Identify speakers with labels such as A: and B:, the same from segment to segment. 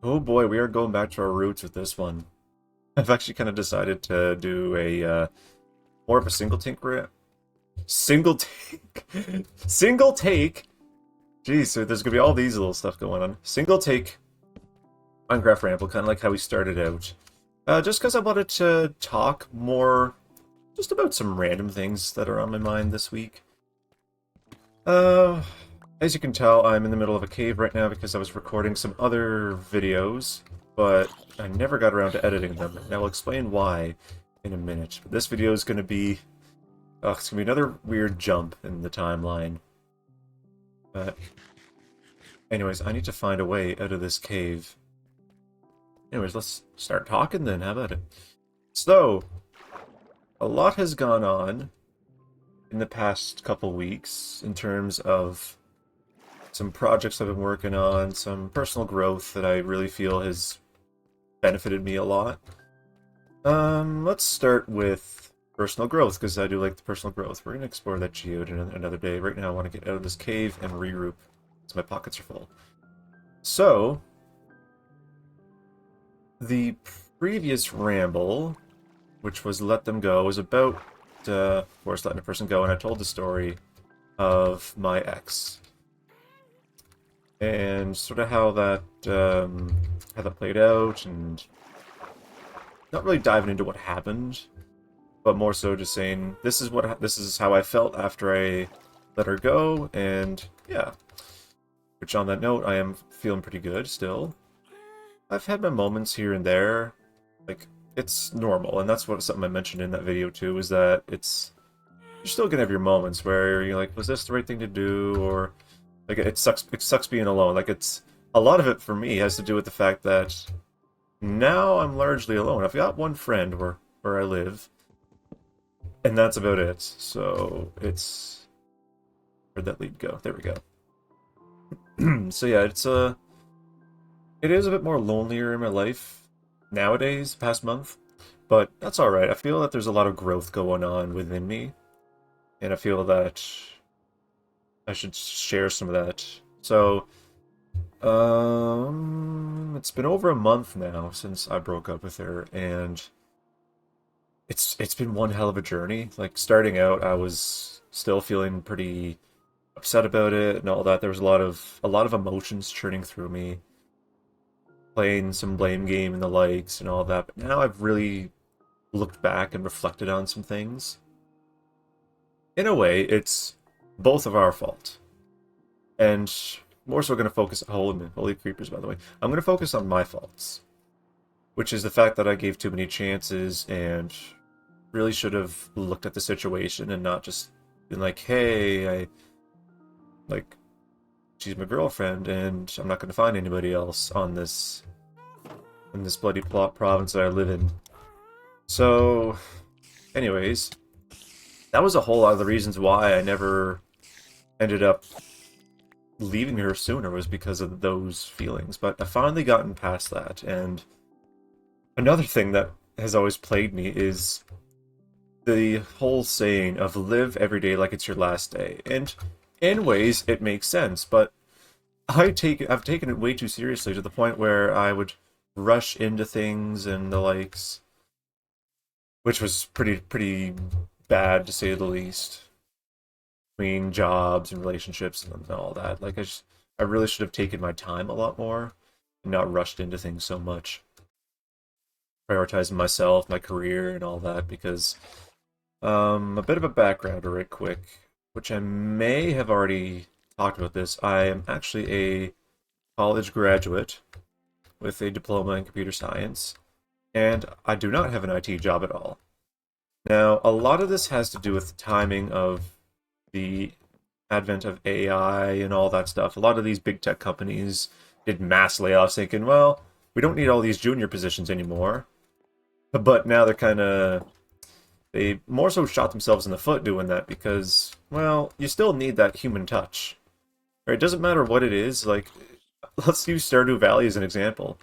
A: Oh boy, we are going back to our roots with this one. I've actually kind of decided to do a more of a single take single take single take. Jeez, so there's gonna be all these little stuff going on. Single take Minecraft ramble, kind of like how we started out. Just because I wanted to talk more, just about some random things that are on my mind this week. Uh, as you can tell, I'm in the middle of a cave right now because I was recording some other videos, but I never got around to editing them, and I'll explain why in a minute. This video is going to be, it's going to be another weird jump in the timeline. But anyways, I need to find a way out of this cave. Anyways, let's start talking then, how about it? So, a lot has gone on in the past couple weeks in terms of some projects I've been working on, some personal growth that I really feel has benefited me a lot. Let's start with personal growth, because I do like the personal growth. We're going to explore that geode in another day. Right now I want to get out of this cave and regroup, so my pockets are full. So, the previous ramble, which was Let Them Go, was about, of course, letting a person go, and I told the story of my ex. And sort of how that played out, and not really diving into what happened, but more so just saying this is how I felt after I let her go, and yeah. Which on that note, I am feeling pretty good still. I've had my moments here and there, like it's normal, and that's something I mentioned in that video too, is that you're still gonna have your moments where you're like, was this the right thing to do, or like it sucks being alone. Like it's a lot of it for me has to do with the fact that now I'm largely alone. I've got one friend where I live, and that's about it. So where'd that lead go? There we go. So yeah, it is a bit more lonelier in my life nowadays, past month, but that's all right. I feel that there's a lot of growth going on within me, and I feel that I should share some of that. So, it's been over a month now since I broke up with her, and it's been one hell of a journey. Like starting out, I was still feeling pretty upset about it and all that. There was a lot of emotions churning through me, playing some blame game and the likes and all that. But now I've really looked back and reflected on some things. In a way, it's both of our fault. And more so going to focus, holy creepers, by the way. I'm going to focus on my faults, which is the fact that I gave too many chances and really should have looked at the situation and not just been like, hey, like, she's my girlfriend and I'm not going to find anybody else in this bloody plot province that I live in. So, anyways, that was a whole lot of the reasons why I never ended up leaving her sooner, was because of those feelings. But I've finally gotten past that, and another thing that has always plagued me is the whole saying of live every day like it's your last day. And in ways it makes sense, but I've taken it way too seriously to the point where I would rush into things and the likes, which was pretty bad to say the least. Between jobs and relationships and all that. Like I really should have taken my time a lot more and not rushed into things so much. Prioritizing myself, my career, and all that, because a bit of a background right quick, which I may have already talked about this. I am actually a college graduate with a diploma in computer science, and I do not have an IT job at all. Now, a lot of this has to do with the timing of the advent of AI and all that stuff. A lot of these big tech companies did mass layoffs thinking, well, we don't need all these junior positions anymore. But now they more so shot themselves in the foot doing that because, well, you still need that human touch. Right? It doesn't matter what it is. Like, let's use Stardew Valley as an example.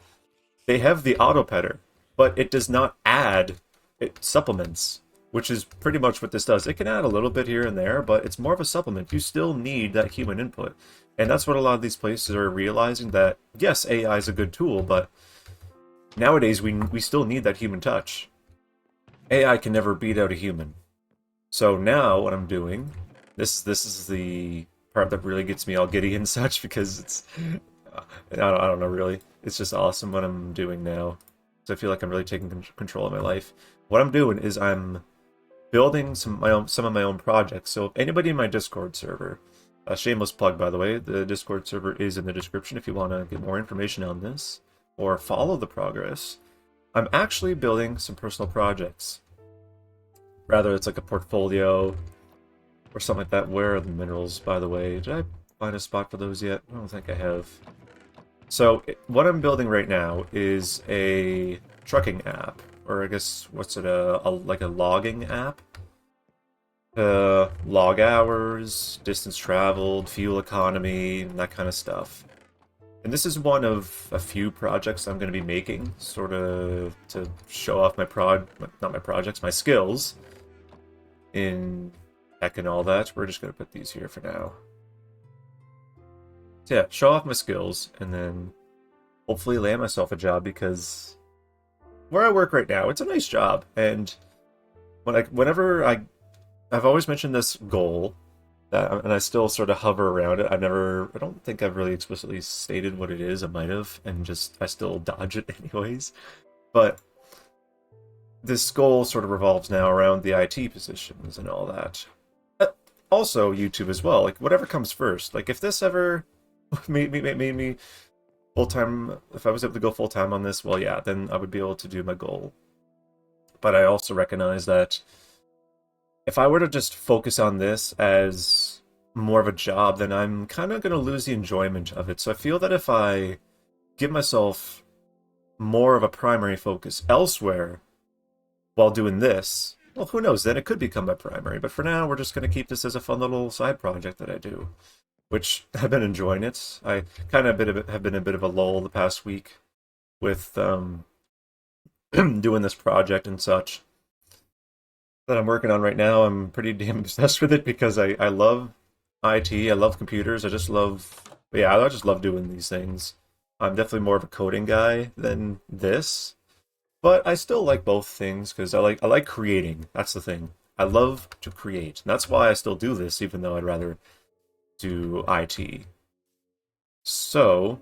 A: They have the auto petter, but it does not add, it supplements, which is pretty much what this does. It can add a little bit here and there, but it's more of a supplement. You still need that human input. And that's what a lot of these places are realizing, that yes, AI is a good tool, but nowadays we still need that human touch. AI can never beat out a human. So now what I'm doing, this is the part that really gets me all giddy and such, because it's I don't know really. It's just awesome what I'm doing now. So I feel like I'm really taking control of my life. What I'm doing is I'm building some of my own projects. So if anybody in my Discord server, a shameless plug by the way, the Discord server is in the description if you want to get more information on this or follow the progress. I'm actually building some personal projects. Rather, it's like a portfolio or something like that. Where are the minerals, by the way? Did I find a spot for those yet? I don't think I have. So what I'm building right now is a trucking app, or I guess what's it, like a logging app? Log hours, distance traveled, fuel economy, and that kind of stuff. And this is one of a few projects I'm going to be making, sort of to show off not my projects, my skills in tech and all that. We're just going to put these here for now. So yeah, show off my skills, and then hopefully land myself a job, because where I work right now, it's a nice job. And I've always mentioned this goal, and I still sort of hover around it. I don't think I've really explicitly stated what it is. I might have, and I still dodge it anyways. But this goal sort of revolves now around the IT positions and all that. Also, YouTube as well. Like, whatever comes first. Like, if this ever made me full-time, if I was able to go full-time on this, well, yeah, then I would be able to do my goal. But I also recognize that if I were to just focus on this as more of a job, then I'm kind of going to lose the enjoyment of it. So I feel that if I give myself more of a primary focus elsewhere while doing this, well, who knows, then it could become my primary. But for now, we're just going to keep this as a fun little side project that I do, which I've been enjoying it. I kind of have been a bit of a lull the past week with doing this project and such that I'm working on right now. I'm pretty damn obsessed with it because I love IT. I love computers. I just love, yeah, I just love doing these things. I'm definitely more of a coding guy than this, but I still like both things because I like creating. That's the thing. I love to create, and that's why I still do this, even though I'd rather do IT. So,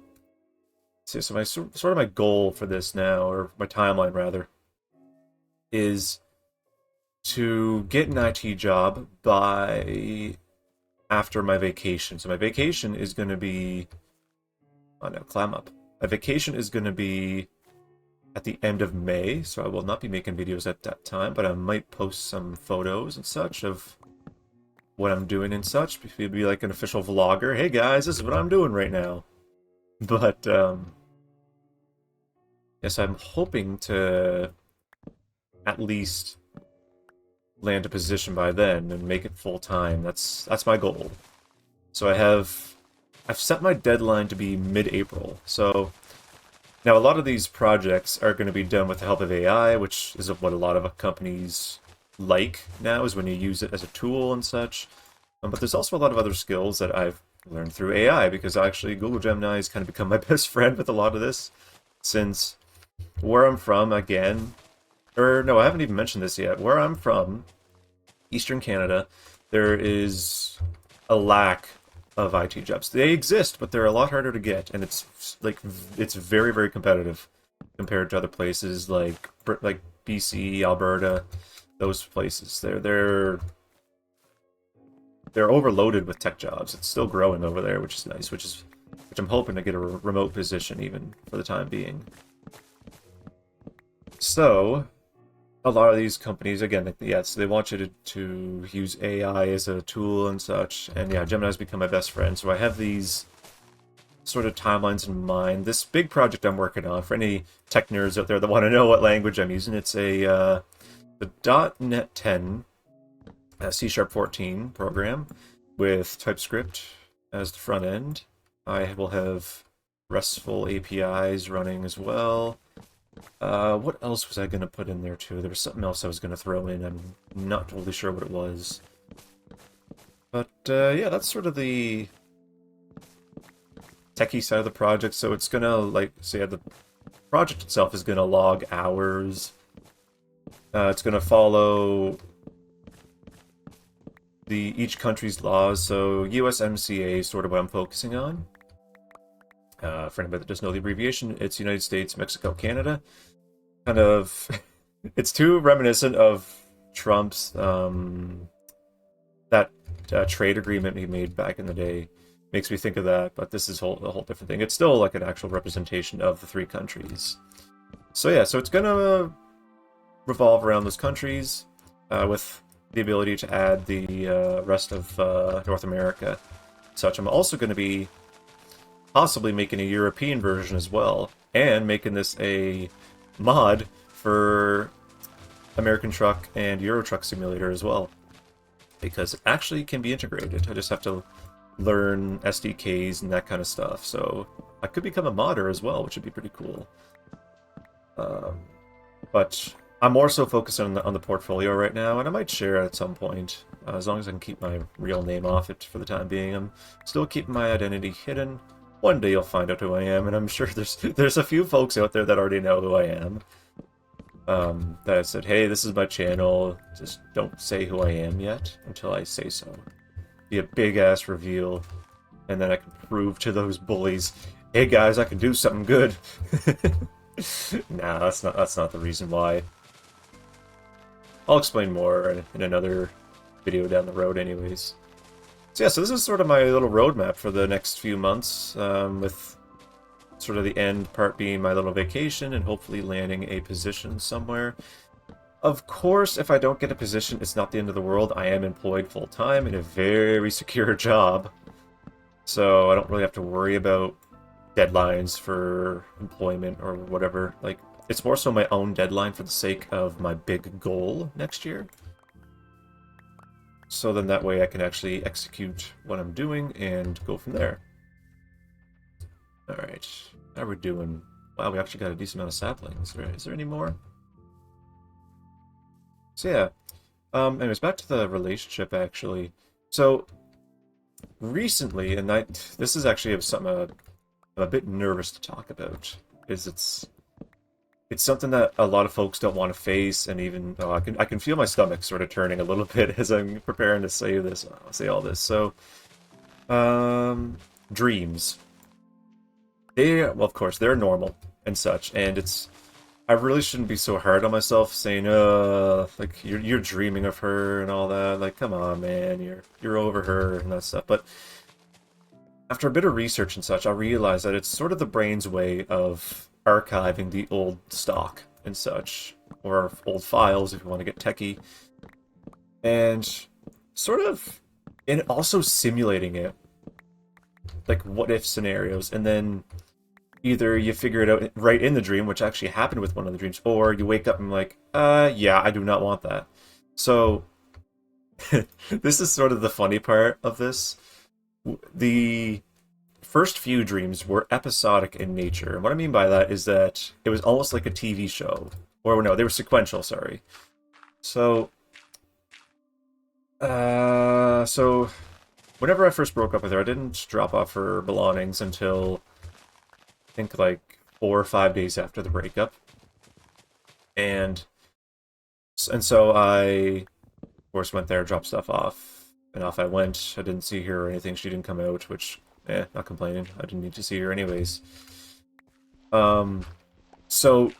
A: so my sort of my goal for this now, or my timeline rather, is to get an IT job by after my vacation. So my vacation is going to be, oh no, climb up. My vacation is going to be at the end of May, so I will not be making videos at that time, but I might post some photos and such of what I'm doing and such. It'd be like an official vlogger. Hey guys, this is what I'm doing right now. But yes, I'm hoping to at least land a position by then and make it full time. That's my goal. So I've set my deadline to be mid-April. So now a lot of these projects are going to be done with the help of AI, which is what a lot of companies like now, is when you use it as a tool and such. But there's also a lot of other skills that I've learned through AI, because actually Google Gemini has kind of become my best friend with a lot of this, since where I'm from, again, or no, I haven't even mentioned this yet. Where I'm from, Eastern Canada, there is a lack of IT jobs. They exist, but they're a lot harder to get, and it's very, very competitive compared to other places like BC, Alberta, those places. They're overloaded with tech jobs. It's still growing over there, which is nice, which I'm hoping to get a remote position even for the time being. So a lot of these companies, again, so they want you to use AI as a tool and such. And yeah, Gemini's become my best friend. So I have these sort of timelines in mind. This big project I'm working on, for any tech nerds out there that want to know what language I'm using, it's the .NET 10 C# 14 program with TypeScript as the front end. I will have RESTful APIs running as well. What else was I going to put in there too? There was something else I was going to throw in. I'm not totally sure what it was. But yeah, that's sort of the techie side of the project, so it's gonna like so yeah, the project itself is gonna log hours. It's gonna follow the each country's laws. So USMCA is sort of what I'm focusing on. For anybody that doesn't know the abbreviation, it's United States, Mexico, Canada. Kind of, it's too reminiscent of Trump's that trade agreement he made back in the day. Makes me think of that, but this is a whole different thing. It's still like an actual representation of the three countries. So yeah, so it's gonna revolve around those countries, with the ability to add the rest of North America. Such, I'm also going to be possibly making a European version as well, and making this a mod for American Truck and Euro Truck Simulator as well, because it actually can be integrated. I just have to learn SDKs and that kind of stuff. So I could become a modder as well, which would be pretty cool. But I'm more so focused on the portfolio right now, and I might share it at some point, as long as I can keep my real name off it for the time being. I'm still keeping my identity hidden. One day you'll find out who I am, and I'm sure there's a few folks out there that already know who I am. That I said, hey, this is my channel, just don't say who I am yet until I say so. Be a big-ass reveal, and then I can prove to those bullies, hey guys, I can do something good. Nah, that's not the reason why. I'll explain more in another video down the road anyways. So yeah, so this is sort of my little roadmap for the next few months, with sort of the end part being my little vacation and hopefully landing a position somewhere. Of course, if I don't get a position, it's not the end of the world. I am employed full-time in a very secure job, so I don't really have to worry about deadlines for employment or whatever. Like, it's more so my own deadline for the sake of my big goal next year. So then that way I can actually execute what I'm doing and go from there. Alright, how we're doing? Wow, we actually got a decent amount of saplings. Is there any more? So yeah, anyways, back to the relationship actually. So recently, and this is actually something I'm a bit nervous to talk about, is it's something that a lot of folks don't want to face, and even I can feel my stomach sort of turning a little bit as I'm preparing to say all this. So, dreams. Well, of course, they're normal and such, and I really shouldn't be so hard on myself, saying, like you're dreaming of her and all that. Like, come on, man, you're over her and that stuff. But after a bit of research and such, I realized that it's sort of the brain's way of archiving the old stock and such, or old files if you want to get techie, and sort of, and also simulating it, like what if scenarios, and then either you figure it out right in the dream, which actually happened with one of the dreams, or you wake up and like, yeah, I do not want that. So this is sort of the funny part of this. The first few dreams were episodic in nature. And what I mean by that is that it was almost like a TV show. Or no, they were sequential, sorry. So, so whenever I first broke up with her, I didn't drop off her belongings until I think like 4 or 5 days after the breakup. And so I, of course, went there, dropped stuff off, and off I went. I didn't see her or anything. She didn't come out, which, not complaining. I didn't need to see her anyways. So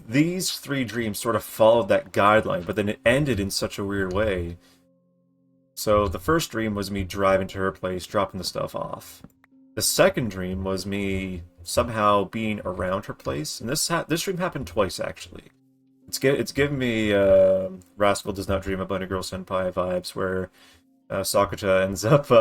A: these 3 dreams sort of followed that guideline, but then it ended in such a weird way. So the first dream was me driving to her place, dropping the stuff off. The second dream was me somehow being around her place, and this dream happened twice actually. It's given me Rascal Does Not Dream About a Girl Senpai vibes, where Sakuta ends up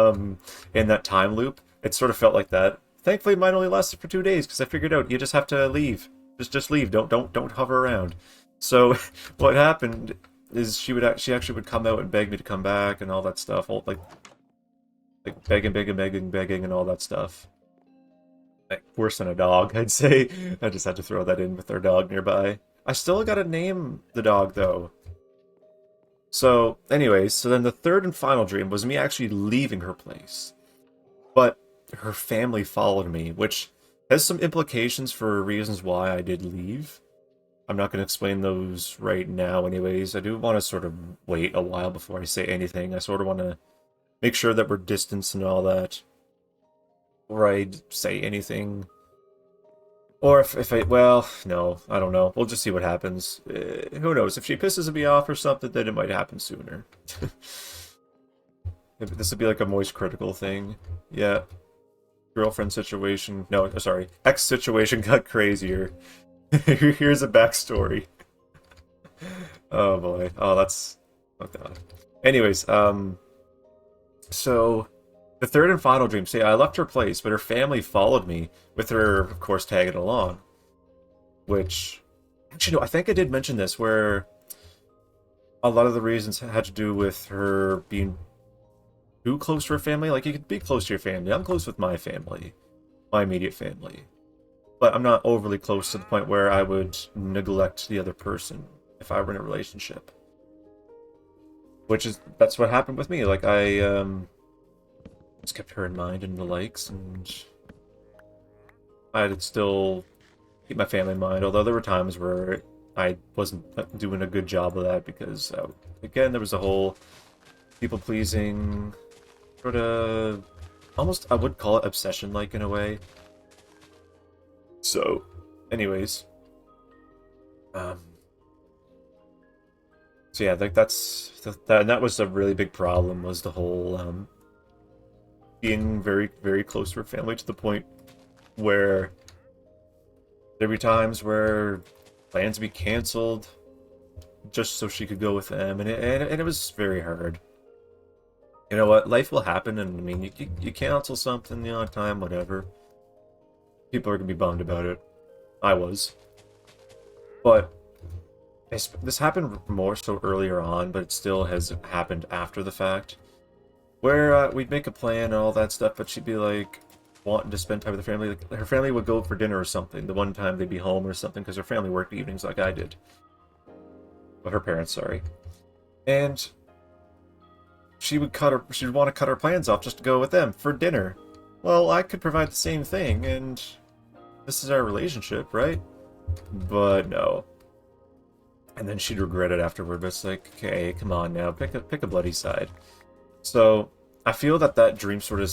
A: in that time loop. It sort of felt like that. Thankfully, mine only lasted for 2 days because I figured out you just have to leave. Just leave. Don't hover around. So what happened is she actually would come out and beg me to come back and all that stuff. All, like begging and all that stuff. Like, worse than a dog, I'd say. I just had to throw that in with our dog nearby. I still gotta name the dog though. So, anyways, so then the third and final dream was me actually leaving her place. But her family followed me, which has some implications for reasons why I did leave. I'm not going to explain those right now, anyways. I do want to sort of wait a while before I say anything. I sort of want to make sure that we're distanced and all that before I say anything. Or if I, well, no, I don't know. We'll just see what happens. Who knows? If she pisses me off or something, then it might happen sooner. This would be like a moist critical thing. Yeah. Girlfriend situation. No, sorry. Ex situation got crazier. Here's a backstory. Oh boy. Oh, that's... Oh god. Anyways, so the third and final dream. See, I left her place, but her family followed me, with her, of course, tagging along. Which, actually, no, I think I did mention this, where a lot of the reasons had to do with her being too close to her family. Like, you could be close to your family. I'm close with my family, my immediate family. But I'm not overly close to the point where I would neglect the other person if I were in a relationship. That's what happened with me. Like, I just kept her in mind and the likes, and I'd still keep my family in mind. Although there were times where I wasn't doing a good job of that because, again, there was a whole people-pleasing sort of, almost, I would call it obsession-like in a way. So, anyways, so yeah, like that was a really big problem, was the whole being very, very close to her family, to the point where there'd be times where plans would be canceled just so she could go with them, and it was very hard. You know what? Life will happen, and I mean, you cancel something the odd time, whatever. People are gonna be bummed about it. I was. But this happened more so earlier on, but it still has happened after the fact. Where we'd make a plan and all that stuff, but she'd be like wanting to spend time with her family. Like, her family would go for dinner or something. The one time they'd be home or something, because her family worked evenings like I did. But her parents, sorry. And she'd want to cut her plans off just to go with them for dinner. Well, I could provide the same thing, and this is our relationship, right? But no. And then she'd regret it afterward, but it's like, okay, come on now, pick a bloody side. So, I feel that dream sort of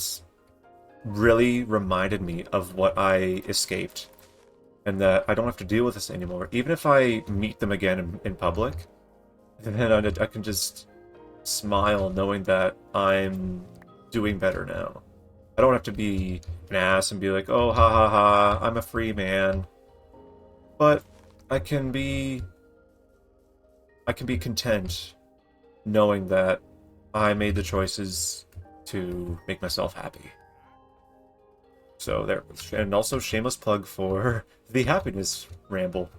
A: really reminded me of what I escaped, and that I don't have to deal with this anymore. Even if I meet them again in public, then I can just smile knowing that I'm doing better now. I don't have to be an ass and be like, oh, ha ha ha, I'm a free man. But I can be content knowing that I made the choices to make myself happy. So there, and also shameless plug for the happiness ramble.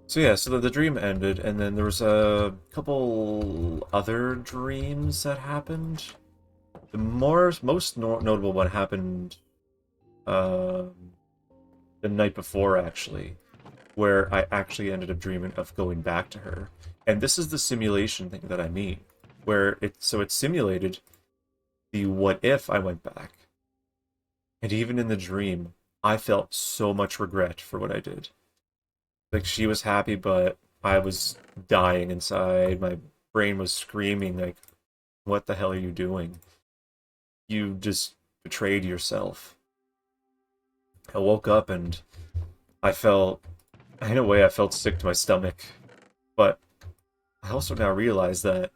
A: So yeah, so the dream ended, and then there was a couple other dreams that happened. The most notable one happened the night before, actually, where I actually ended up dreaming of going back to her. And this is the simulation thing that I mean, where it simulated the what if I went back. And even in the dream, I felt so much regret for what I did. Like, she was happy, but I was dying inside. My brain was screaming, like, what the hell are you doing? You just betrayed yourself. I woke up and I felt, in a way, I felt sick to my stomach. But I also now realize that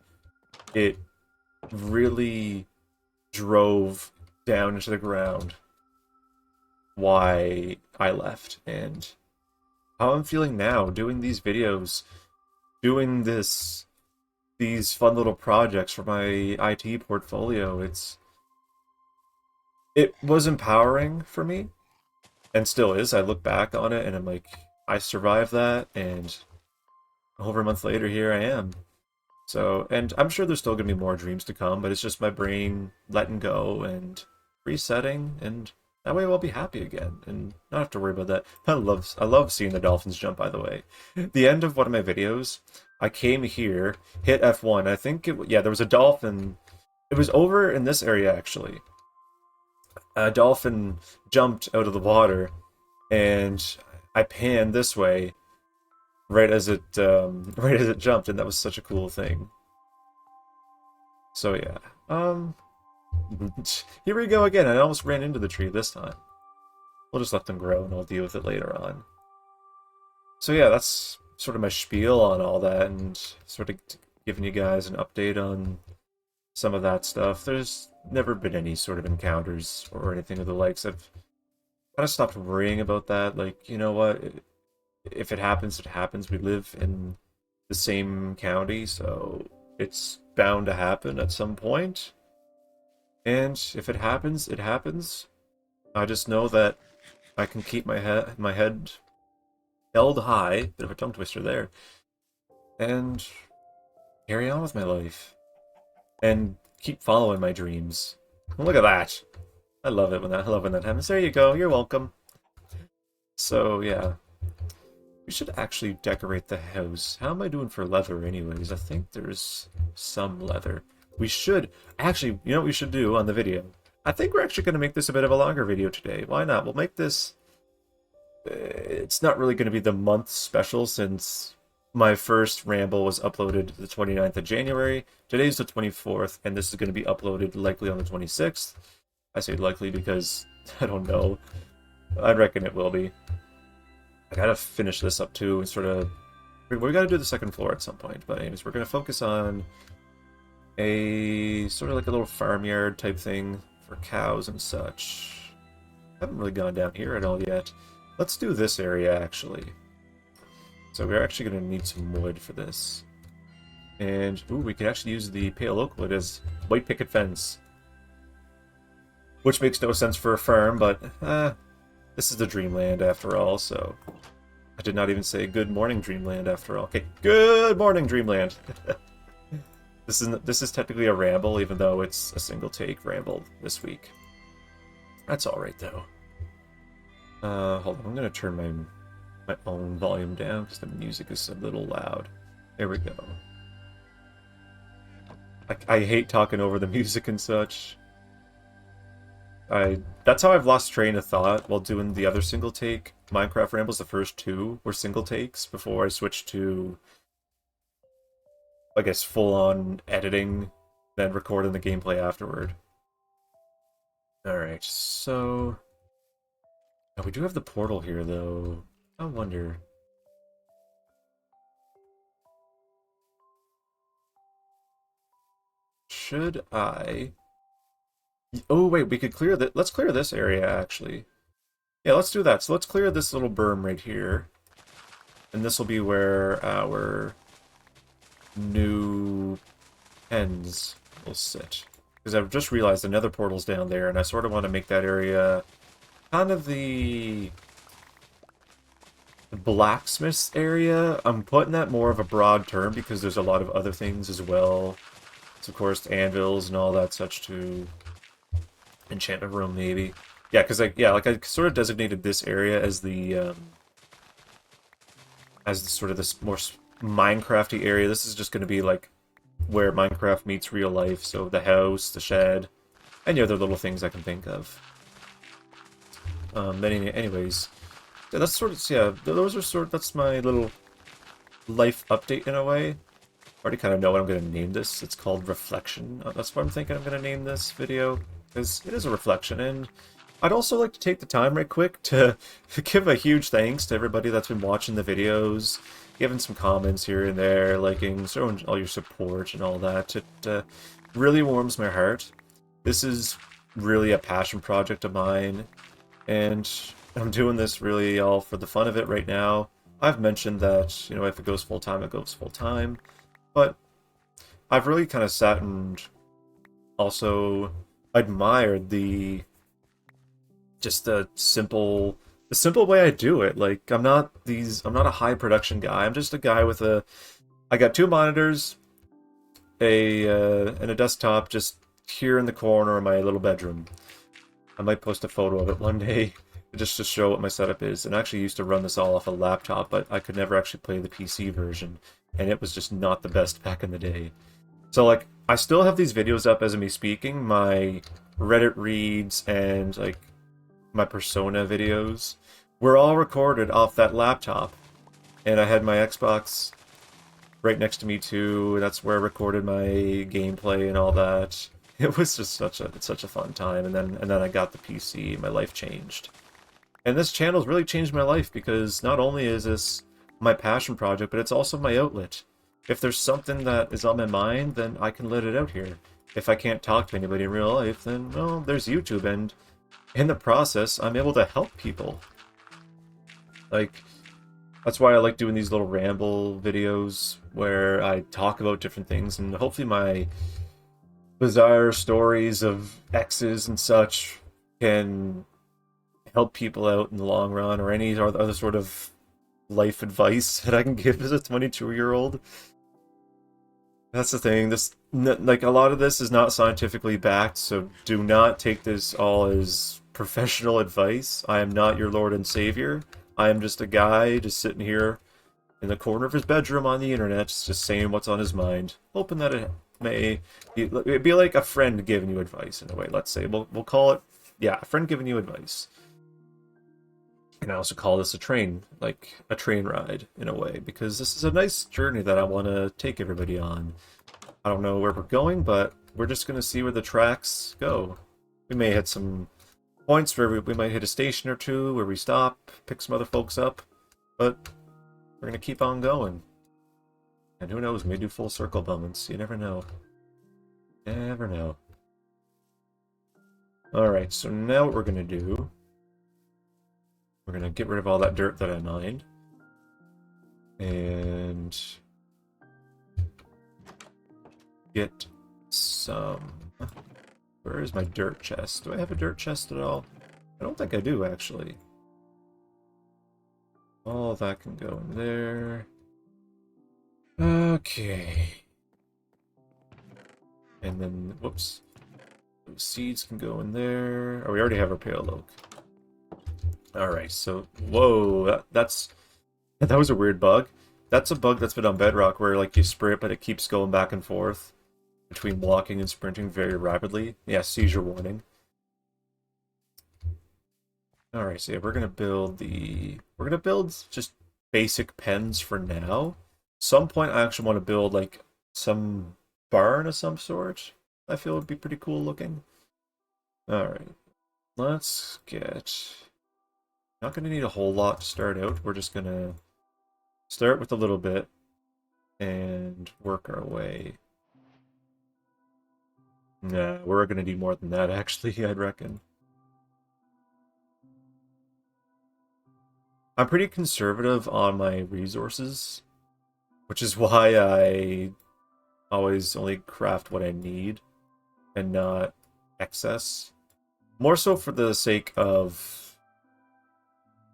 A: it really drove down into the ground why I left, and how I'm feeling now doing these videos, doing these fun little projects for my IT portfolio. It was empowering for me, and still is. I look back on it and I'm like, I survived that, and over a month later, here I am. So, and I'm sure there's still going to be more dreams to come, but it's just my brain letting go and resetting, and that way I'll be happy again and not have to worry about that. I love seeing the dolphins jump, by the way. The end of one of my videos, I came here, hit F1. I think yeah, there was a dolphin It was over in this area, actually. A dolphin jumped out of the water, and I panned this way right as it jumped, and that was such a cool thing. So yeah, um, here we go again. I almost ran into the tree this time. We'll just let them grow, and I'll deal with it later on. So yeah, that's sort of my spiel on all that, and sort of giving you guys an update on some of that stuff. There's never been any sort of encounters or anything of the likes. I've kind of stopped worrying about that. Like, you know what? If it happens, it happens. We live in the same county, so it's bound to happen at some point. And if it happens, it happens. I just know that I can keep my head held high, bit of a tongue twister there, and carry on with my life. And keep following my dreams. Look at that. I love when that happens. There you go. You're welcome. So, yeah. We should actually decorate the house. How am I doing for leather anyways? I think there's some leather. We should... Actually, you know what we should do on the video? I think we're actually going to make this a bit of a longer video today. Why not? We'll make this... It's not really going to be the month special since my first ramble was uploaded the 29th of January. Today's the 24th, and this is going to be uploaded likely on the 26th. I say likely because I don't know. I reckon it will be. I gotta finish this up too and sort of... We gotta do the second floor at some point, but anyways, we're gonna focus on a sort of like a little farmyard type thing for cows and such. I haven't really gone down here at all yet. Let's do this area actually. So we're actually gonna need some wood for this. And, ooh, we could actually use the pale oak wood as white picket fence. Which makes no sense for a farm, but, this is the Dreamland after all, so... I did not even say good morning Dreamland after all. Okay, good morning Dreamland! This is technically a ramble, even though it's a single take ramble this week. That's alright, though. Hold on, I'm gonna turn my own volume down, because the music is a little loud. There we go. I hate talking over the music and such. That's how I've lost train of thought while doing the other single take Minecraft Rambles. The first two were single takes before I switched to, I guess, full-on editing, then recording the gameplay afterward. Alright, so... Oh, we do have the portal here, though. I wonder... Should I... Oh, wait, we could clear that. Let's clear this area, actually. Yeah, let's do that. So let's clear this little berm right here. And this will be where our new pens will sit. Because I've just realized another portal's down there, and I sort of want to make that area kind of the blacksmith's area. I'm putting that more of a broad term because there's a lot of other things as well. So, of course, anvils and all that such too. Enchantment room, maybe. Yeah, because I sort of designated this area as the sort of this more Minecrafty area. This is just going to be like where Minecraft meets real life. So the house, the shed, any other little things I can think of. Anyways, yeah, that's sort of, yeah, that's my little life update in a way. I already kind of know what I'm going to name this. It's called Reflection. That's what I'm thinking I'm going to name this video. Because it is a reflection, and I'd also like to take the time right quick to give a huge thanks to everybody that's been watching the videos, giving some comments here and there, liking, showing all your support and all that. It really warms my heart. This is really a passion project of mine, and I'm doing this really all for the fun of it right now. I've mentioned that, you know, if it goes full-time, it goes full-time, but I've really kind of sat and also admired the simple way I do it. Like, I'm not a high production guy. I'm just a guy with I got two monitors, and a desktop just here in the corner of my little bedroom. I might post a photo of it one day just to show what my setup is. And I actually used to run this all off a laptop, but I could never actually play the PC version, and it was just not the best back in the day. So like I still have these videos up as of me speaking, my Reddit reads and like my Persona videos were all recorded off that laptop. And I had my Xbox right next to me too. That's where I recorded my gameplay and all that. It was just such a fun time. And then I got the PC, my life changed. And this channel's really changed my life because not only is this my passion project, but it's also my outlet. If there's something that is on my mind, then I can let it out here. If I can't talk to anybody in real life, then, well, there's YouTube, and in the process, I'm able to help people. Like, that's why I like doing these little ramble videos where I talk about different things, and hopefully my bizarre stories of exes and such can help people out in the long run, or any other sort of life advice that I can give as a 22-year-old. That's the thing. Like, a lot of this is not scientifically backed, so do not take this all as professional advice. I am not your Lord and Savior. I am just a guy just sitting here in the corner of his bedroom on the internet, just saying what's on his mind, hoping that it'd be like a friend giving you advice in a way. Let's say we'll call it, yeah, a friend giving you advice. And I also call this like a train ride in a way, because this is a nice journey that I want to take everybody on. I don't know where we're going, but we're just going to see where the tracks go. We may hit some points where we might hit a station or two where we stop, pick some other folks up, but we're going to keep on going. And who knows, we may do full circle moments. You never know. Never know. Alright, so now what we're going to do, we're going to get rid of all that dirt that I mined. And get some... Where is my dirt chest? Do I have a dirt chest at all? I don't think I do, actually. All that can go in there. Okay. And then, whoops. Those seeds can go in there. Oh, we already have our pale oak. Alright, so, whoa, that was a weird bug. That's a bug that's been on Bedrock where, like, you spray it, but it keeps going back and forth between walking and sprinting very rapidly. Yeah, seizure warning. Alright, so yeah, we're gonna build just basic pens for now. Some point I actually want to build, like, some barn of some sort. I feel would be pretty cool looking. Alright, let's get... Not gonna need a whole lot to start out. We're just gonna start with a little bit and work our way. Nah, we're gonna need more than that, actually, I'd reckon. I'm pretty conservative on my resources, which is why I always only craft what I need and not excess. More so for the sake of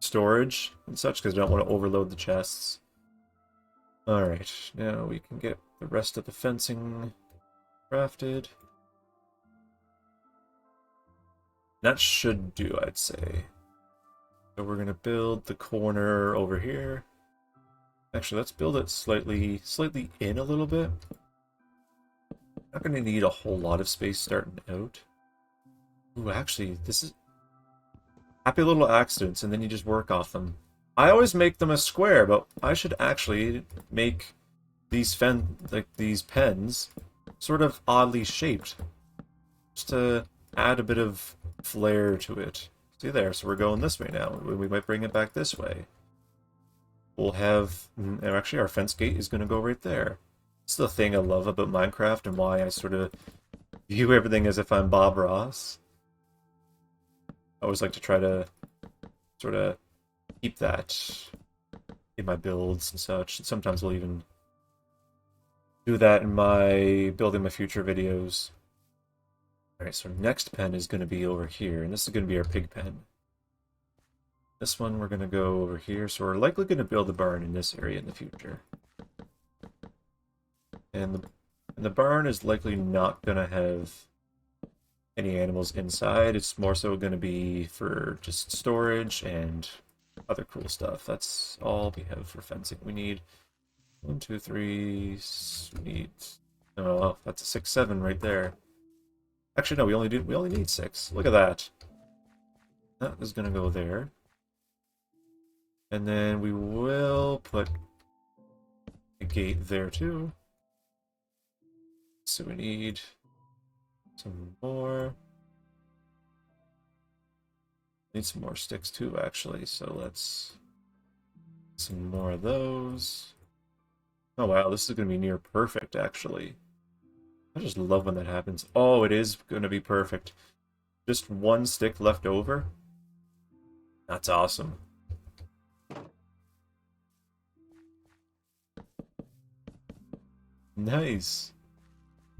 A: storage and such, because I don't want to overload the chests. Alright, now we can get the rest of the fencing crafted. That should do, I'd say. So we're gonna build the corner over here. Actually, let's build it slightly in a little bit. Not gonna need a whole lot of space starting out. Ooh, actually, this is happy little accidents, and then you just work off them. I always make them a square, but I should actually make these these pens sort of oddly shaped, just to add a bit of flair to it. See there, so we're going this way now. We might bring it back this way. We'll have... Actually, our fence gate is going to go right there. It's the thing I love about Minecraft and why I sort of view everything as if I'm Bob Ross. I always like to try to sort of keep that in my builds and such. And sometimes we'll even do that in my building my future videos. Alright, so next pen is going to be over here, and this is going to be our pig pen. This one we're going to go over here, so we're likely going to build a barn in this area in the future. And the barn is likely not going to have any animals inside. It's more so going to be for just storage and other cool stuff. That's all we have for fencing. We need 1, 2, 3. We need Oh, that's a 6-7 right there. Actually, no, we only need 6. Look at that. That is gonna go there. And then we will put a gate there too. So we need some more. Need some more sticks too, actually. So let's some more of those. Oh wow, this is gonna be near perfect, actually. I just love when that happens. Oh, it is gonna be perfect. Just one stick left over. That's awesome. Nice.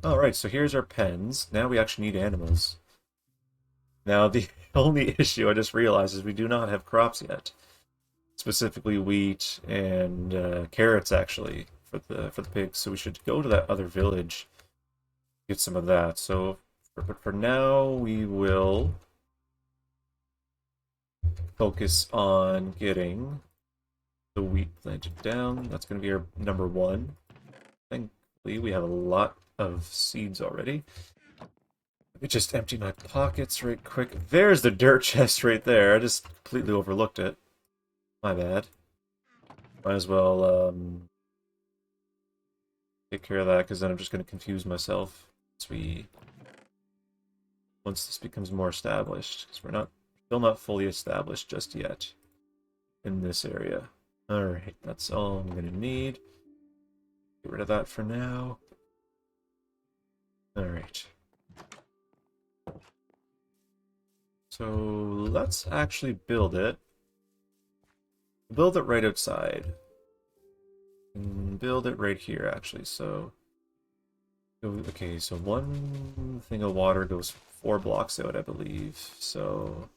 A: Alright, so here's our pens. Now we actually need animals. Now the only issue I just realized is we do not have crops yet. Specifically wheat and carrots actually for the pigs. So we should go to that other village, get some of that. So but for now we will focus on getting the wheat planted down. That's going to be our number one. Thankfully, we have a lot of seeds already. Let me just empty my pockets right quick. There's the dirt chest right there. I just completely overlooked it. My bad. Might as well take care of that, because then I'm just going to confuse myself once this becomes more established, because we're still not fully established just yet in this area. Alright, that's all I'm going to need. Get rid of that for now. Alright. So let's actually build it. Build it right outside. And build it right here, actually. So, okay, so one thing of water goes 4 blocks out, I believe. So,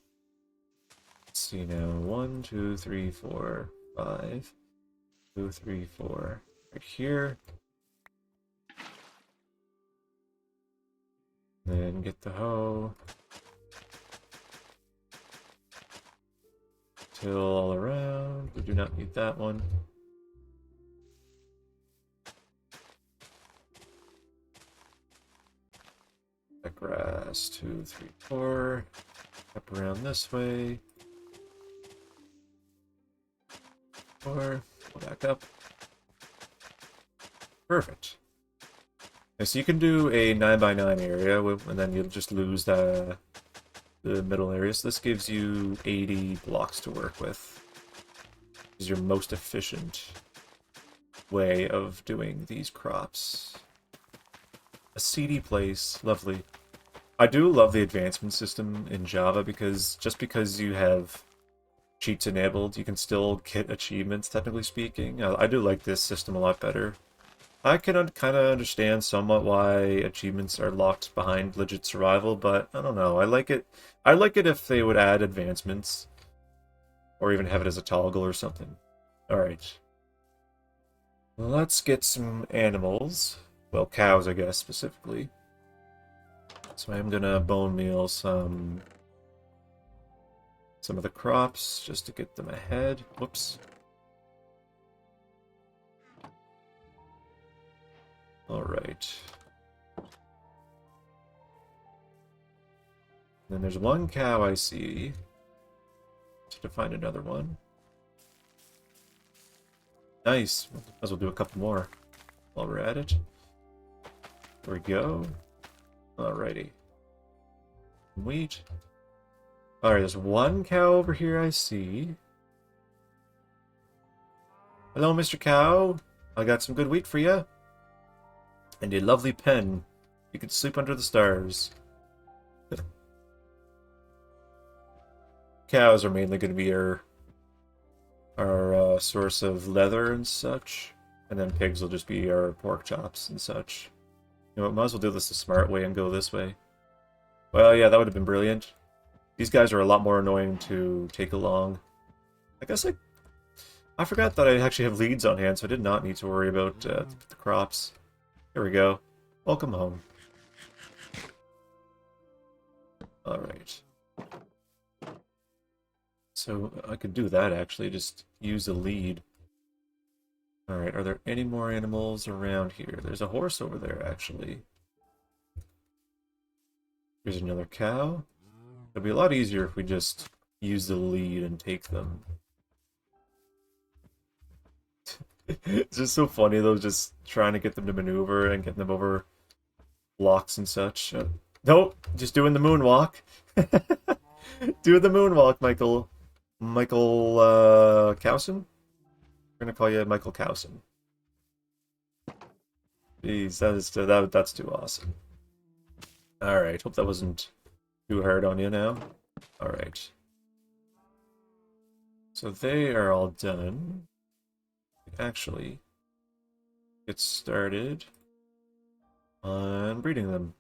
A: let's see now. 1, 2, 3, 4, 5. 2, 3, 4. Right here. Then get the hoe. Till all around. We do not need that one. That grass. 2, 3, 4. Up around this way. 4. Back up. Perfect. Okay, so you can do a 9x9 area, and then you'll just lose the middle area. So this gives you 80 blocks to work with. This is your most efficient way of doing these crops. A seedy place, lovely. I do love the advancement system in Java, because just because you have cheats enabled, you can still get achievements, technically speaking. I do like this system a lot better. I can kind of understand somewhat why achievements are locked behind legit survival, but I don't know. I like it. I like it if they would add advancements, or even have it as a toggle or something. All right. Let's get some animals. Well, cows, I guess, specifically. So I'm gonna bone meal some of the crops just to get them ahead. Whoops. All right. Then there's one cow I see. To find another one. Nice. Might as well do a couple more while we're at it. There we go. Alrighty. Wheat. Alright, there's one cow over here I see. Hello, Mr. Cow. I got some good wheat for you. And a lovely pen. You could sleep under the stars. Cows are mainly going to be our source of leather and such. And then pigs will just be our pork chops and such. You know what, might as well do this the smart way and go this way. Well, yeah, that would have been brilliant. These guys are a lot more annoying to take along. I guess I forgot that I actually have leads on hand, so I did not need to worry about the crops. Here we go. Welcome home. Alright. So I could do that, actually. Just use a lead. Alright, are there any more animals around here? There's a horse over there, actually. Here's another cow. It'd be a lot easier if we just use the lead and take them. It's just so funny, though, just trying to get them to maneuver and getting them over blocks and such. Nope, just doing the moonwalk. Do the moonwalk, Michael. Michael, Cowson? We're gonna call you Michael Cowson. Jeez, that's too awesome. Alright, hope that wasn't too hard on you now. Alright. So they are all done. Actually, get started on breeding them.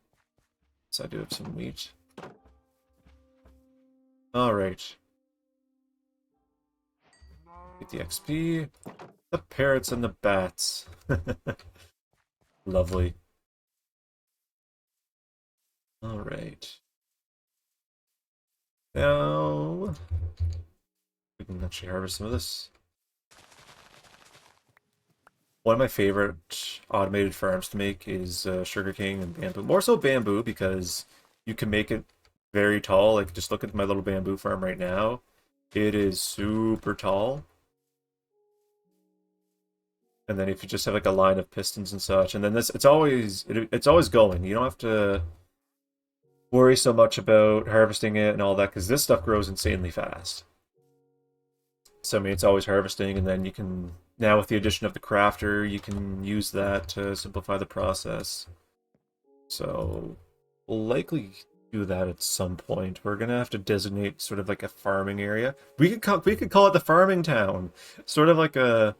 A: So I do have some meat. Alright. Get the XP. The parrots and the bats. Lovely. Alright. Now, we can actually harvest some of this. One of my favorite automated farms to make is sugarcane and bamboo. More so bamboo because you can make it very tall. Like, just look at my little bamboo farm right now. It is super tall. And then if you just have like a line of pistons and such, and then this, it's always going. You don't have to worry so much about harvesting it and all that because this stuff grows insanely fast. So I mean, it's always harvesting, and then you can now with the addition of the crafter, you can use that to simplify the process. So we'll likely do that at some point. We're gonna have to designate sort of like a farming area. We could call it the farming town, sort of like a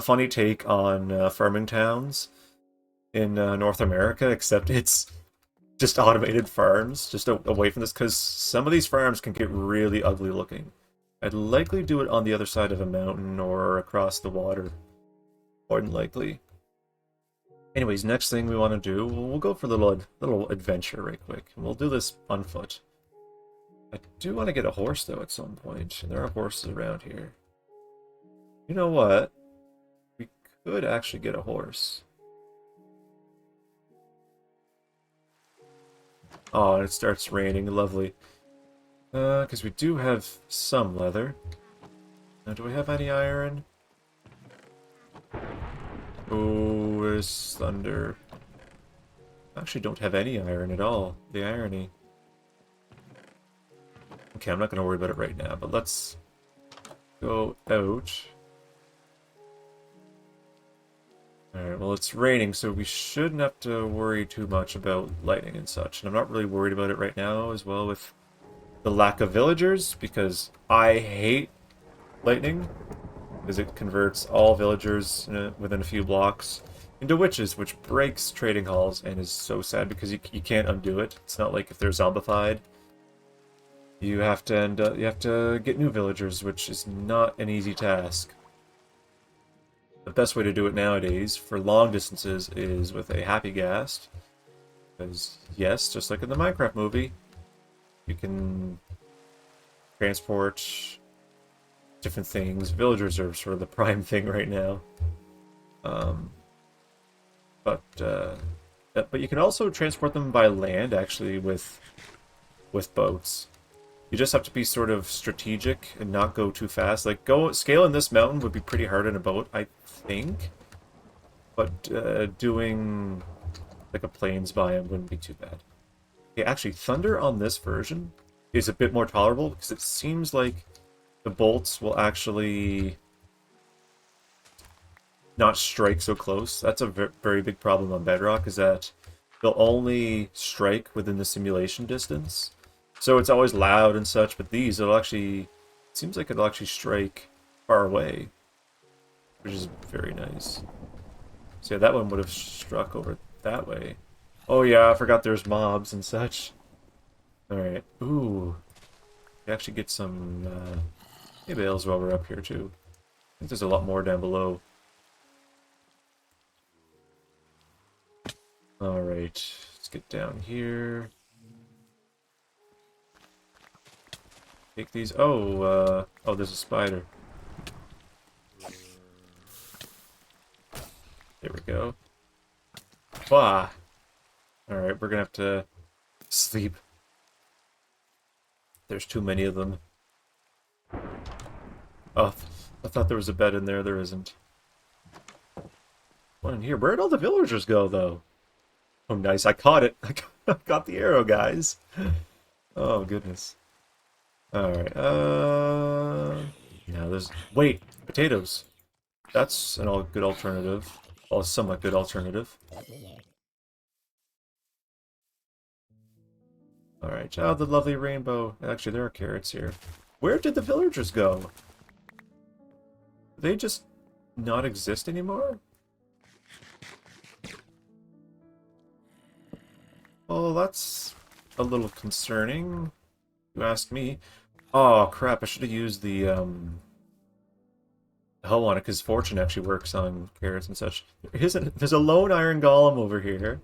A: funny take on farming towns in North America, except it's just automated farms, just away from this, because some of these farms can get really ugly looking. I'd likely do it on the other side of a mountain or across the water, more than likely. Anyways, next thing we want to do, we'll go for a little adventure right quick, and we'll do this on foot. I do want to get a horse, though, at some point, and there are horses around here. You know what? We could actually get a horse. Oh, and it starts raining. Lovely. Because we do have some leather. Now, do we have any iron? Oh, there's thunder. I actually don't have any iron at all. The irony. Okay, I'm not going to worry about it right now, but let's go out. Alright, well, it's raining, so we shouldn't have to worry too much about lightning and such. And I'm not really worried about it right now as well with the lack of villagers, because I hate lightning, because it converts all villagers within a few blocks into witches, which breaks trading halls and is so sad because you can't undo it. It's not like if they're zombified. You have to get new villagers, which is not an easy task. The best way to do it nowadays for long distances is with a happy ghast. Because, yes, just like in the Minecraft movie, you can transport different things. Villagers are sort of the prime thing right now. But you can also transport them by land, actually, with boats. You just have to be sort of strategic and not go too fast. Like, scaling this mountain would be pretty hard in a boat, I think. But doing like a plains biome wouldn't be too bad. Okay, actually, thunder on this version is a bit more tolerable because it seems like the bolts will actually not strike so close. That's a very big problem on Bedrock, is that they'll only strike within the simulation distance. So it's always loud and such, but these, it seems like it'll actually strike far away, which is very nice. So yeah, that one would have struck over that way. Oh yeah, I forgot there's mobs and such. Alright, ooh. We actually get some hay bales while we're up here too. I think there's a lot more down below. Alright, let's get down here. Take these. Oh, there's a spider. There we go. Bah! Alright, we're gonna have to sleep. There's too many of them. Oh, I thought there was a bed in there. There isn't. One in here. Where'd all the villagers go, though? Oh, nice. I caught it. I got the arrow, guys. Oh, goodness. Alright, now there's... Wait! Potatoes! That's an all good alternative. Well, a somewhat good alternative. Alright, oh, the lovely rainbow. Actually, there are carrots here. Where did the villagers go? Do they just not exist anymore? Well, that's a little concerning. You ask me. Oh, crap, I should have used the, hell on it, because fortune actually works on carrots and such. There's a lone iron golem over here.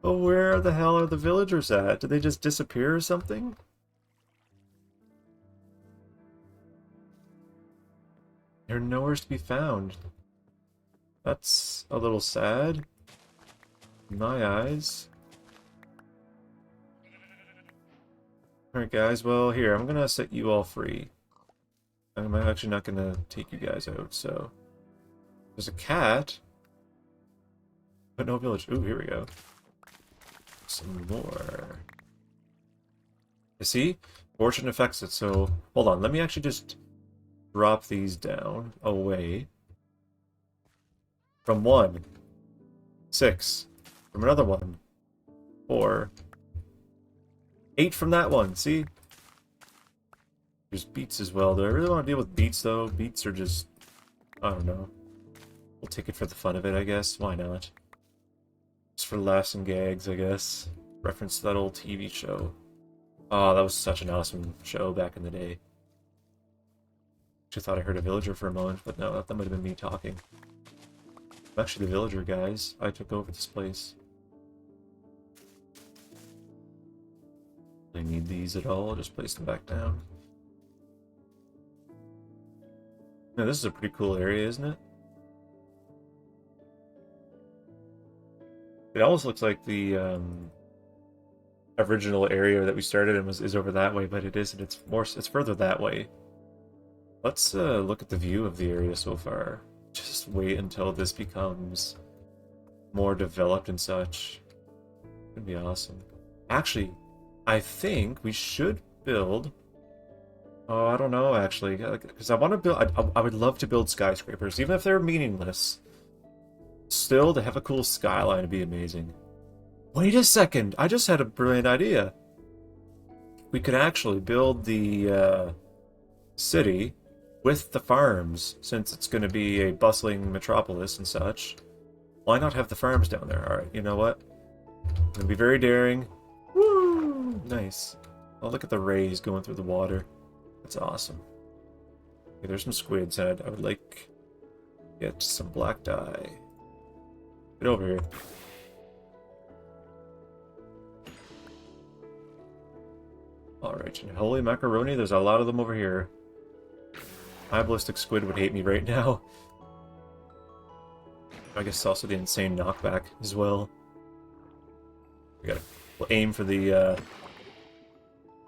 A: But where the hell are the villagers at? Did they just disappear or something? They're nowhere to be found. That's a little sad. In my eyes. Alright guys, well here, I'm gonna set you all free. I'm actually not gonna take you guys out, so... There's a cat. But no village. Ooh, here we go. Some more. You see? Fortune affects it, so... Hold on, let me actually just drop these down, away. From 1. 6. From another one. 4. 8 from that one, see? There's beets as well. Do I really want to deal with beets, though? Beets are just... I don't know. We'll take it for the fun of it, I guess. Why not? Just for laughs and gags, I guess. Reference to that old TV show. Oh, that was such an awesome show back in the day. Actually thought I heard a villager for a moment, but no, that might have been me talking. I'm actually the villager, guys. I took over this place. I need these at all, I'll just place them back down. Now, this is a pretty cool area, isn't it? It almost looks like the original area that we started in is over that way, but it isn't. It's further that way. Let's look at the view of the area so far. Just wait until this becomes more developed and such. It'd be awesome. Actually, I think we should build... Oh, I don't know, actually. Because I want to build... I would love to build skyscrapers, even if they're meaningless. Still, to have a cool skyline would be amazing. Wait a second! I just had a brilliant idea. We could actually build the city with the farms, since it's going to be a bustling metropolis and such. Why not have the farms down there? Alright, you know what? I'm going to be very daring. Woo! Nice. Oh, look at the rays going through the water. That's awesome. Okay, there's some squids, and I would like to get some black dye. Get over here. Alright, and holy macaroni, there's a lot of them over here. My ballistic squid would hate me right now. I guess also the insane knockback as well. We'll aim for the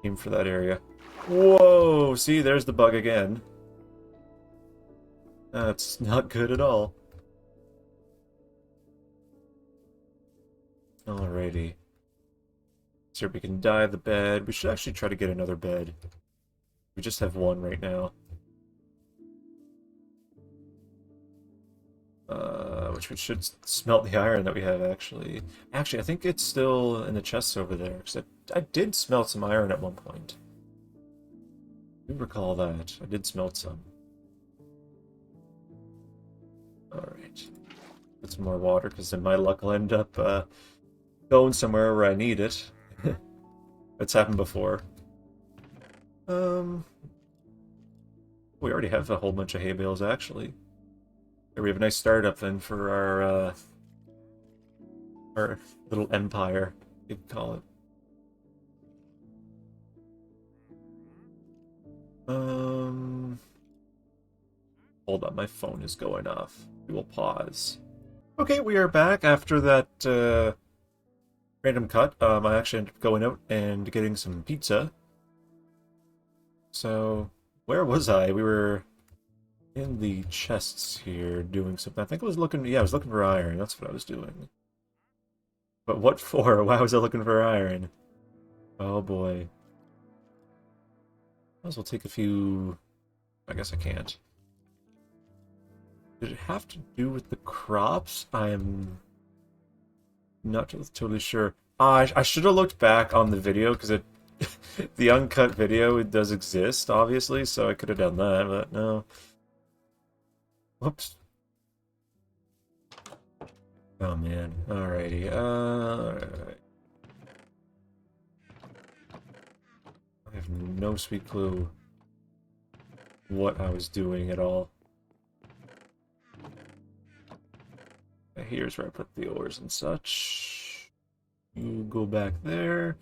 A: aim for that area. Whoa! See, there's the bug again. That's not good at all. Alrighty. So we can dye the bed. We should actually try to get another bed. We just have one right now. Which we should smelt the iron that we have, actually. Actually, I think it's still in the chests over there, because I did smelt some iron at one point. I do recall that. I did smelt some. Alright. Put some more water, because then my luck will end up going somewhere where I need it. It's happened before. We already have a whole bunch of hay bales, actually. We have a nice startup then for our little empire, you could call it. Hold on, my phone is going off. We will pause. Okay, we are back after that random cut. I actually ended up going out and getting some pizza. So, where was I? We were in the chests here doing something. I think I was looking, yeah, I was looking for iron. That's what I was doing. But what for? Why was I looking for iron? Oh boy. Might as well take a few... I guess I can't. Did it have to do with the crops? I'm not totally sure. I should have looked back on the video because it the uncut video it does exist, obviously, so I could have done that, but no. Whoops. Oh man. Alrighty. I have no sweet clue what I was doing at all. Here's where I put the ores and such. You go back there.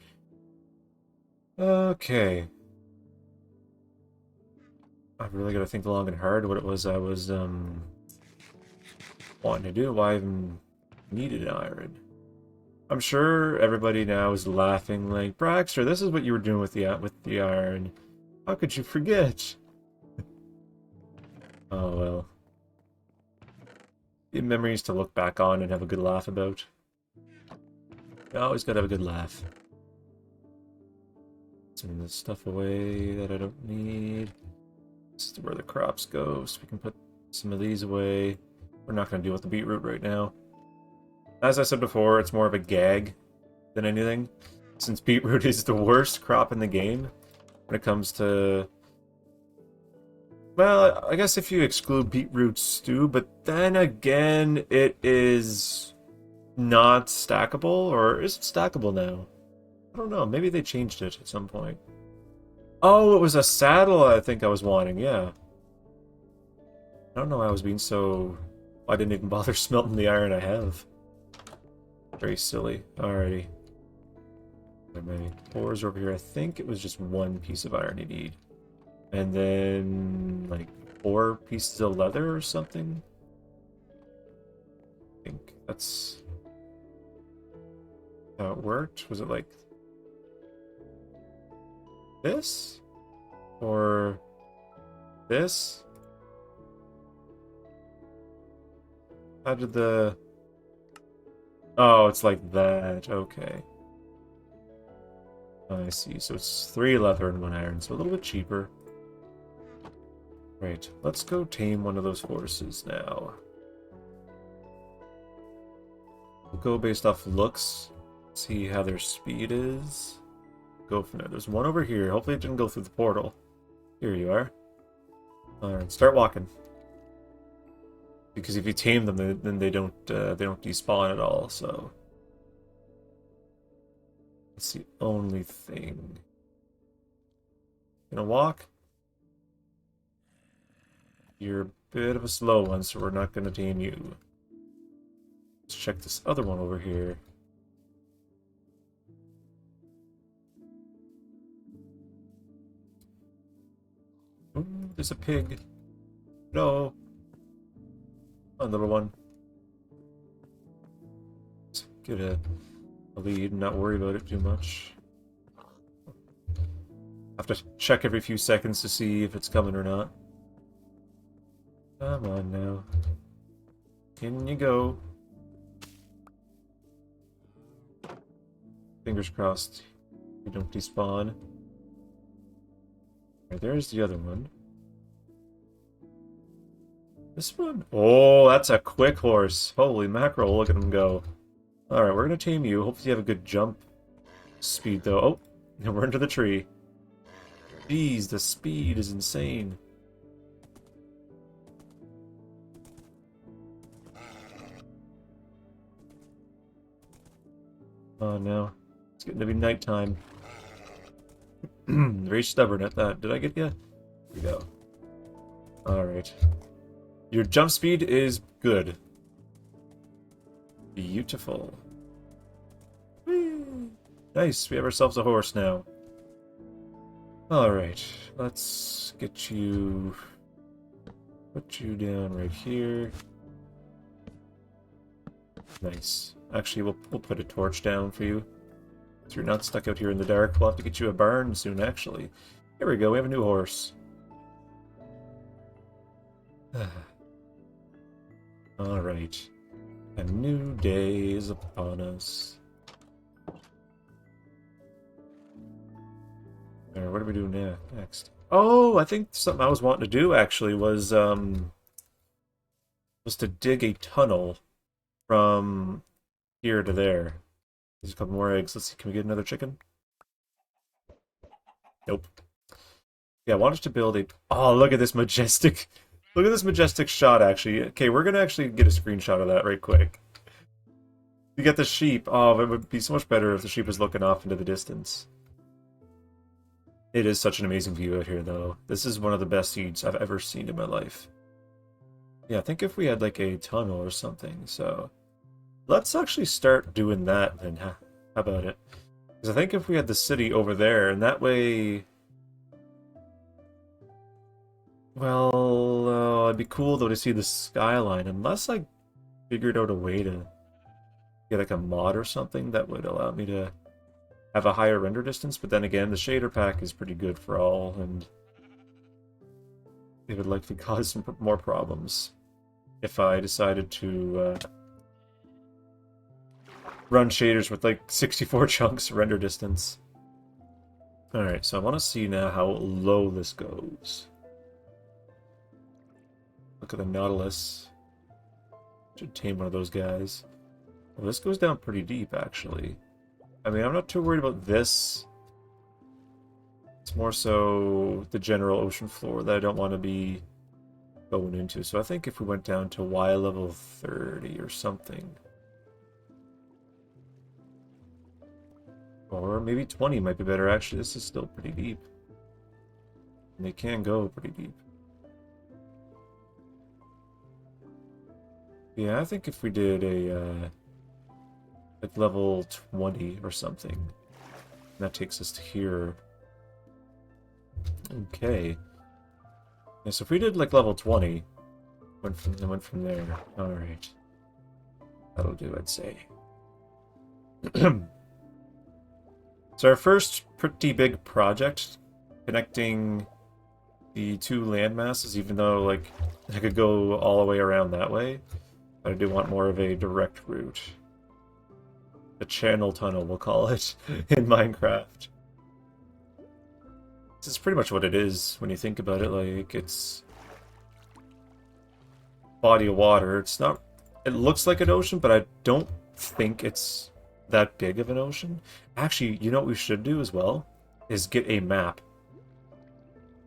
A: Okay. I've really got to think long and hard what it was I was wanting to do. Why I even needed iron. I'm sure everybody now is laughing like, Braxter, this is what you were doing with the iron. How could you forget? Oh well. Memories to look back on and have a good laugh about. You always gotta have a good laugh. Some of this stuff away that I don't need. This is where the crops go, so we can put some of these away. We're not gonna deal with the beetroot right now. As I said before, it's more of a gag than anything, since beetroot is the worst crop in the game when it comes to... Well, I guess if you exclude beetroot stew, but then again, it is not stackable, or is it stackable now? I don't know, maybe they changed it at some point. Oh, it was a saddle I think I was wanting, yeah. I don't know why I was being so... I didn't even bother smelting the iron I have. Very silly. Alrighty. My ores over here. I think it was just one piece of iron you need. And then, like, 4 pieces of leather or something? I think that's how it worked. Was it like this? Or this? How did the... Oh, it's like that. Okay. I see. So it's 3 leather and 1 iron, so a little bit cheaper. Right. Let's go tame one of those horses now. We'll go based off looks. See how their speed is. Go from there. There's one over here. Hopefully it didn't go through the portal. Here you are. Alright, start walking. Because if you tame them, then they don't despawn at all. So that's the only thing. Gonna walk. You're a bit of a slow one, so we're not gonna tame you. Let's check this other one over here. Ooh, there's a pig. No. Come on, little one. Let's get a lead and not worry about it too much. Have to check every few seconds to see if it's coming or not. Come on now. In you go. Fingers crossed you don't despawn. Right, there's the other one. This one? Oh, that's a quick horse. Holy mackerel, look at him go. Alright, we're gonna tame you. Hopefully you have a good jump speed, though. Oh, and we're into the tree. Jeez, the speed is insane. Oh no. It's getting to be nighttime. Very stubborn at that. Did I get you? Here we go. Alright. Your jump speed is good. Beautiful. Whee! Nice, we have ourselves a horse now. Alright, let's get you... Put you down right here. Nice. Actually, we'll put a torch down for you. So you're not stuck out here in the dark. We'll have to get you a barn soon, actually. Here we go, we have a new horse. Alright. A new day is upon us. Alright, what do we do next? Oh, I think something I was wanting to do, actually, was to dig a tunnel from here to there. There's a couple more eggs. Let's see, can we get another chicken? Nope. Yeah, I wanted to build a... Oh, look at this majestic... Look at this majestic shot, actually. Okay, we're gonna actually get a screenshot of that right quick. You get the sheep. Oh, it would be so much better if the sheep was looking off into the distance. It is such an amazing view out here, though. This is one of the best seeds I've ever seen in my life. Yeah, I think if we had, like, a tunnel or something, so... Let's actually start doing that, then. How about it? Because I think if we had the city over there, and that way... Well, it'd be cool, though, to see the skyline, unless I figured out a way to get, like, a mod or something that would allow me to have a higher render distance, but then again, the shader pack is pretty good for all, and it would likely cause some more problems if I decided to run shaders with like 64 chunks render distance. Alright, so I want to see now how low this goes. Look at the Nautilus. Should tame one of those guys. Well, this goes down pretty deep, actually. I mean, I'm not too worried about this. It's more so the general ocean floor that I don't want to be going into. So I think if we went down to Y level 30 or something. Or maybe 20 might be better. Actually, this is still pretty deep. And they can go pretty deep. Yeah, I think if we did a like level 20 or something, that takes us to here. Okay. Yeah, so if we did like level 20, went from there. All right, that'll do, I'd say. So our first pretty big project, connecting the two land masses, even though like I could go all the way around that way, but I do want more of a direct route. The channel tunnel, we'll call it, in Minecraft. This is pretty much what it is when you think about it. Like, it's body of water. It's not... It looks like an ocean, but I don't think it's that big of an ocean. Actually, you know what we should do as well? Is get a map.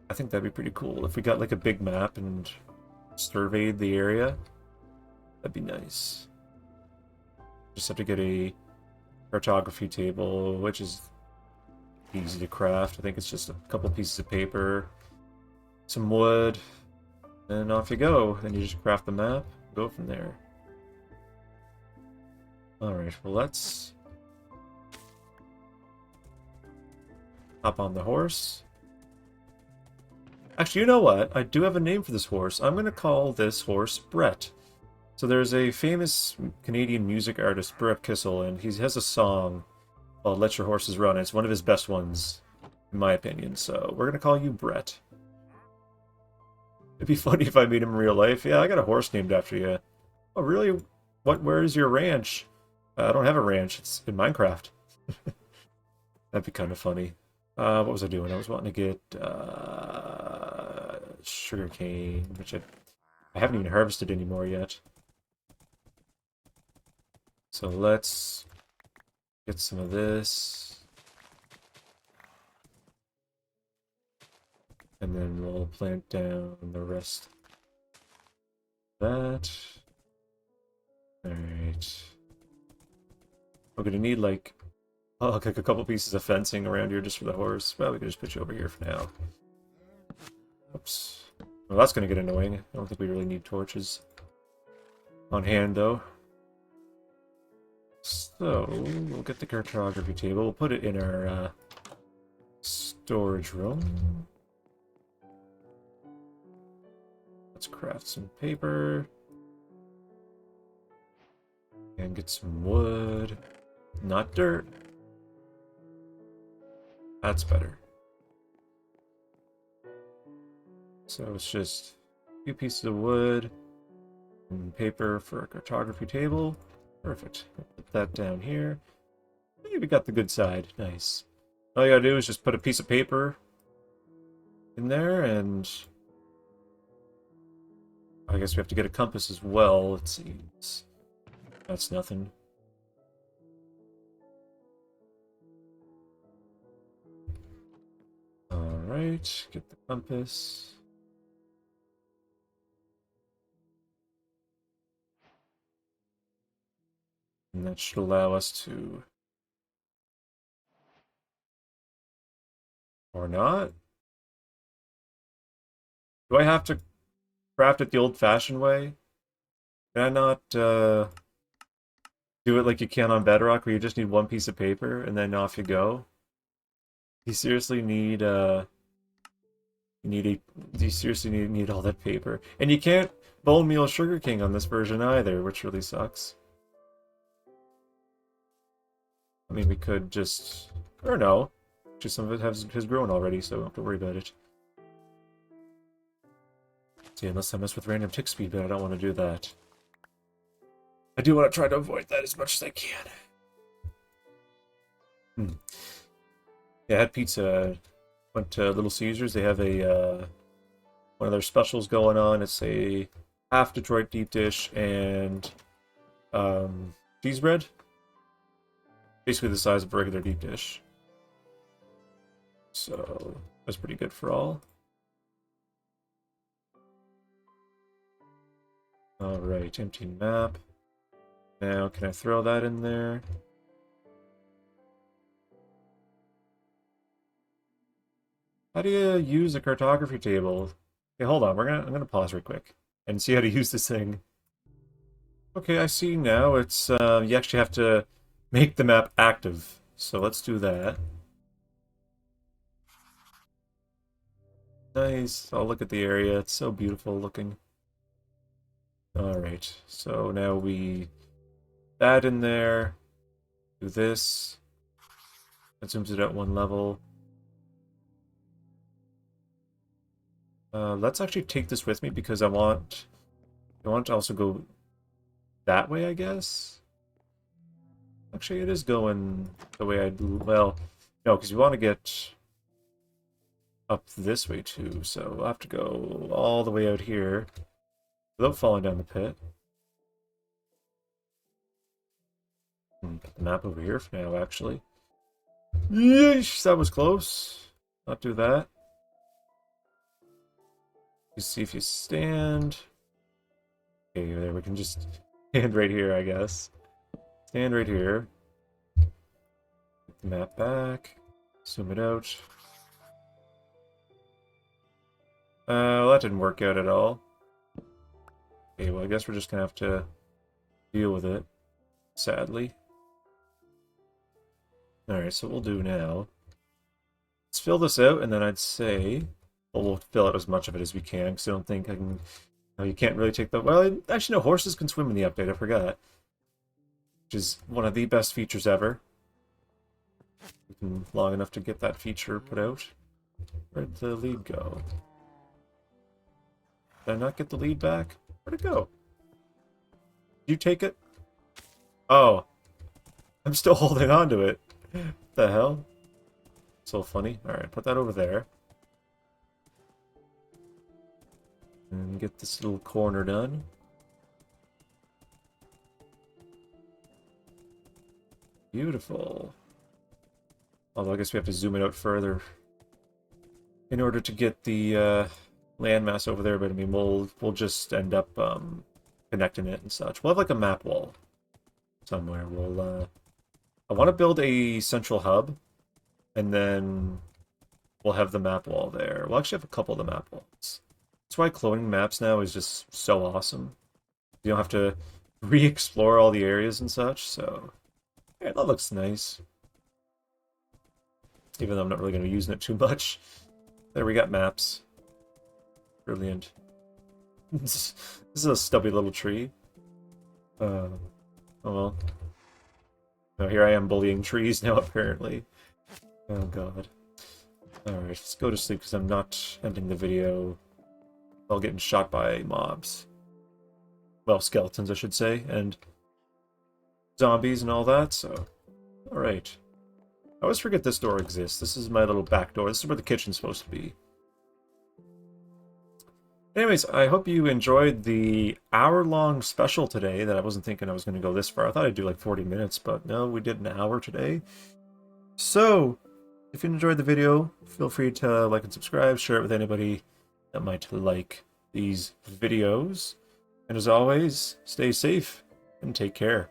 A: I think that'd be pretty cool. If we got, like, a big map and surveyed the area, that'd be nice. Just have to get a cartography table, which is easy to craft. I think it's just a couple pieces of paper, some wood, and off you go. Then you just craft the map, go from there. Alright, well, let's hop on the horse. Actually, you know what? I do have a name for this horse. I'm going to call this horse Brett. So there's a famous Canadian music artist, Brett Kissel, and he has a song called Let Your Horses Run. It's one of his best ones, in my opinion. So we're going to call you Brett. It'd be funny if I meet him in real life. Yeah, I got a horse named after you. Oh, really? Where is your ranch? I don't have a ranch. It's in Minecraft. That'd be kind of funny. What was I doing? I was wanting to get sugarcane, which I haven't even harvested anymore yet. So let's get some of this. And then we'll plant down the rest of that. Alright. We're gonna need like a couple pieces of fencing around here just for the horse. Well, we can just put you over here for now. Oops. Well, that's gonna get annoying. I don't think we really need torches on hand, though. So, we'll get the cartography table. We'll put it in our storage room. Let's craft some paper. And get some wood. Not dirt. That's better. So it's just a few pieces of wood and paper for a cartography table. Perfect. Put that down here. Hey, we got the good side. Nice. All you gotta do is just put a piece of paper in there, and I guess we have to get a compass as well. Let's see. That's nothing. Alright, get the compass. And that should allow us to... Or not? Do I have to craft it the old-fashioned way? Can I not do it like you can on Bedrock, where you just need one piece of paper and then off you go? You seriously need you seriously need all that paper. And you can't bone meal Sugar King on this version either, which really sucks. I mean, we could just... Or no. Just some of it has grown already, so we don't have to worry about it. See, unless I mess with random tick speed, but I don't want to do that. I do want to try to avoid that as much as I can. Yeah, I had pizza. Went to Little Caesars. They have a one of their specials going on. It's a half Detroit deep dish and cheese bread. Basically the size of a regular deep dish. So that's pretty good for all. Alright, empty map. Now, can I throw that in there? How do you use a cartography table? Okay, hold on. I'm gonna pause real quick and see how to use this thing. Okay, I see now. It's you actually have to make the map active. So let's do that. Nice. I'll look at the area. It's so beautiful looking. Alright, so now we add in there, do this, that zooms it out one level. Let's actually take this with me because I want to also go that way, I guess. Actually, it is going the way I do. Well, no, because we want to get up this way too, so we'll have to go all the way out here without falling down the pit. Put the map over here for now, actually. Yeesh, that was close. Not do that. You see if you stand. Okay, there, we can just stand right here, I guess. Stand right here. Get the map back. Zoom it out. Well, that didn't work out at all. Okay, well, I guess we're just gonna have to deal with it, sadly. Alright, so what we'll do now, let's fill this out, and then I'd say, well, we'll fill out as much of it as we can, because I don't think I can, no, you can't really take the, well, actually no, horses can swim in the update, I forgot. Which is one of the best features ever. Long enough to get that feature put out. Where'd the lead go? Did I not get the lead back? Where'd it go? Did you take it? Oh. I'm still holding on to it. What the hell? So funny. Alright, put that over there. And get this little corner done. Beautiful. Although I guess we have to zoom it out further in order to get the landmass over there, but I mean, we'll just end up connecting it and such. We'll have like a map wall somewhere. I want to build a central hub, and then we'll have the map wall there. We'll actually have a couple of the map walls. That's why cloning maps now is just so awesome. You don't have to re-explore all the areas and such, so yeah, that looks nice. Even though I'm not really going to be using it too much. There, we got maps. Brilliant. This is a stubby little tree. Oh well. No, here I am bullying trees now, apparently. Oh god. Alright, let's go to sleep because I'm not ending the video while getting shot by mobs. Well, skeletons, I should say, and zombies and all that, so... Alright. I always forget this door exists. This is my little back door. This is where the kitchen's supposed to be. Anyways, I hope you enjoyed the hour-long special today that I wasn't thinking I was going to go this far. I thought I'd do like 40 minutes, but no, we did an hour today. So, if you enjoyed the video, feel free to like and subscribe, share it with anybody that might like these videos. And as always, stay safe and take care.